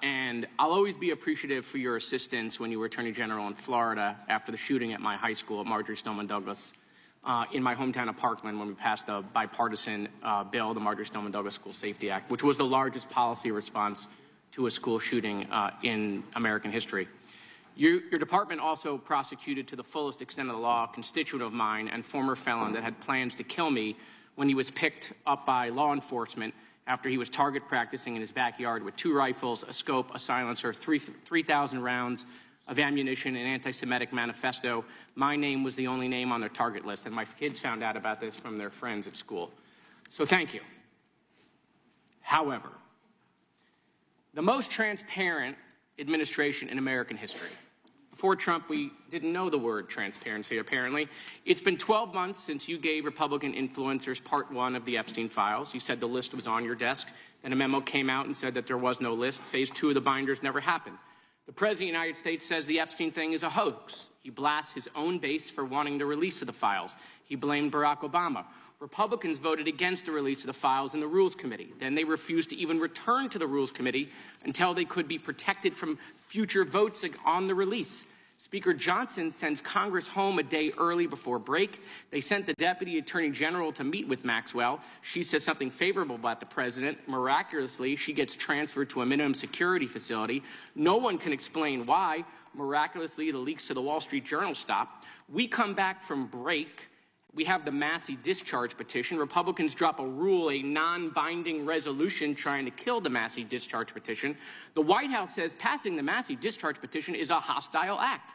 and I'll always be appreciative for your assistance when you were Attorney General in Florida after the shooting at my high school at Marjory Stoneman Douglas in my hometown of Parkland when we passed a bipartisan bill, the Marjory Stoneman Douglas School Safety Act, which was the largest policy response to a school shooting in American history. Your department also prosecuted to the fullest extent of the law a constituent of mine and former felon that had plans to kill me when he was picked up by law enforcement after he was target practicing in his backyard with 2 rifles, a scope, a silencer, 3,000 rounds of ammunition, an anti-Semitic manifesto. My name was the only name on their target list, and my kids found out about this from their friends at school. So thank you. However, the most transparent administration in American history. Before Trump, we didn't know the word transparency, apparently. It's been 12 months since you gave Republican influencers part 1 of the Epstein files. You said the list was on your desk. Then a memo came out and said that there was no list. Phase 2 of the binders never happened. The President of the United States says the Epstein thing is a hoax. He blasts his own base for wanting the release of the files. He blamed Barack Obama. Republicans voted against the release of the files in the Rules Committee. Then they refused to even return to the Rules Committee until they could be protected from future votes on the release. Speaker Johnson sends Congress home a day early before break. They sent the Deputy Attorney General to meet with Maxwell. She says something favorable about the president. Miraculously, she gets transferred to a minimum security facility. No one can explain why. Miraculously, the leaks to the Wall Street Journal stop. We come back from break. We have the Massey discharge petition. Republicans drop a rule, a non-binding resolution trying to kill the Massey discharge petition. The White House says passing the Massey discharge petition is a hostile act.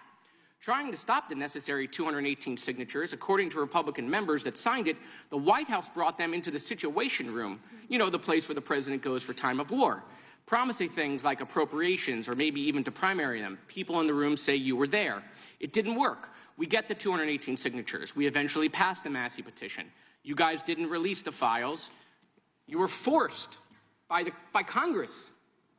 Trying to stop the necessary 218 signatures, according to Republican members that signed it, the White House brought them into the Situation Room, you know, the place where the president goes for time of war, promising things like appropriations or maybe even to primary them. People in the room say you were there. It didn't work. We get the 218 signatures. We eventually passed the Massey petition. You guys didn't release the files. You were forced by Congress,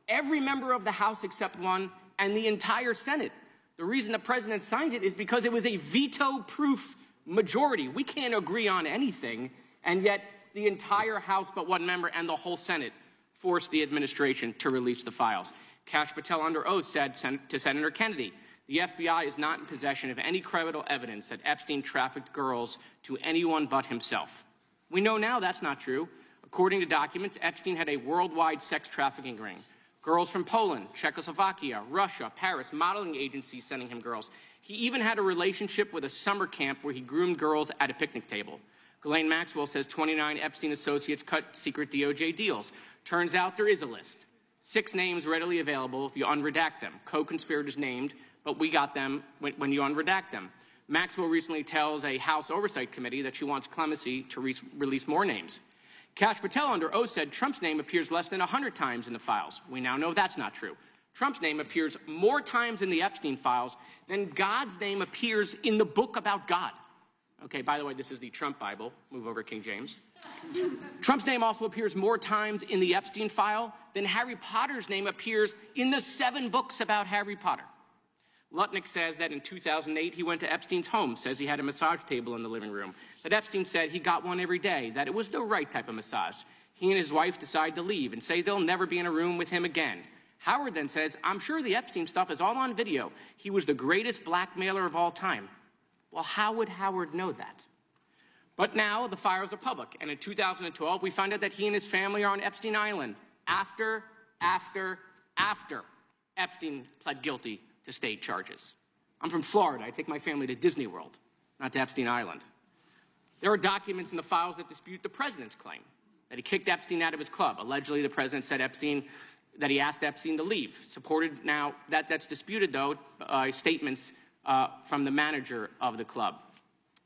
every member of the House except one, and the entire Senate. The reason the president signed it is because it was a veto-proof majority. We can't agree on anything, and yet the entire House but one member and the whole Senate forced the administration to release the files. Kash Patel under oath said to Senator Kennedy, the FBI is not in possession of any credible evidence that Epstein trafficked girls to anyone but himself. We know now that's not true. According to documents, Epstein had a worldwide sex trafficking ring. Girls from Poland, Czechoslovakia, Russia, Paris, modeling agencies sending him girls. He even had a relationship with a summer camp where he groomed girls at a picnic table. Ghislaine Maxwell says 29 Epstein associates cut secret DOJ deals. Turns out there is a list. 6 names readily available if you unredact them. Co-conspirators named, but we got them when you unredact them. Maxwell recently tells a House Oversight Committee that she wants clemency to release more names. Kash Patel under oath said Trump's name appears less than 100 times in the files. We now know that's not true. Trump's name appears more times in the Epstein files than God's name appears in the book about God. Okay, by the way, this is the Trump Bible. Move over, King James. Trump's name also appears more times in the Epstein file than Harry Potter's name appears in the 7 books about Harry Potter. Lutnick says that in 2008, he went to Epstein's home, says he had a massage table in the living room, that Epstein said he got one every day, that it was the right type of massage. He and his wife decide to leave and say they'll never be in a room with him again. Howard then says, I'm sure the Epstein stuff is all on video. He was the greatest blackmailer of all time. Well, how would Howard know that? But now the files are public, and in 2012, we find out that he and his family are on Epstein Island after Epstein pled guilty to state charges. I'm from Florida. I take my family to Disney World, not to Epstein Island. There are documents in the files that dispute the president's claim that he kicked Epstein out of his club. Allegedly, the president said that he asked Epstein to leave. Supported now, that's disputed, though, statements from the manager of the club.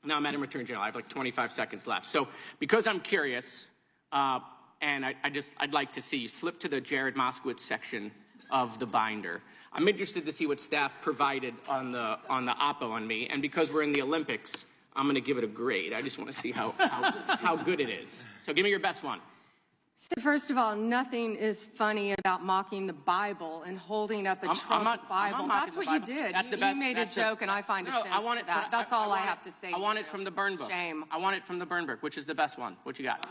Now, Madam Attorney General, I have like 25 seconds left. So because I'm curious, and I'd like to see, flip to the Jared Moskowitz section of the binder. I'm interested to see what staff provided on the oppo on me, and because we're in the Olympics, I'm going to give it a grade. I just want to see how good it is. So give me your best one. So first of all, nothing is funny about mocking the Bible and holding up a Trump Bible. That's what you did. You made a joke, and I find offense to that. That's all I have to say. I want it from the burn book. Shame. I want it from the burn book. Which is the best one? What you got?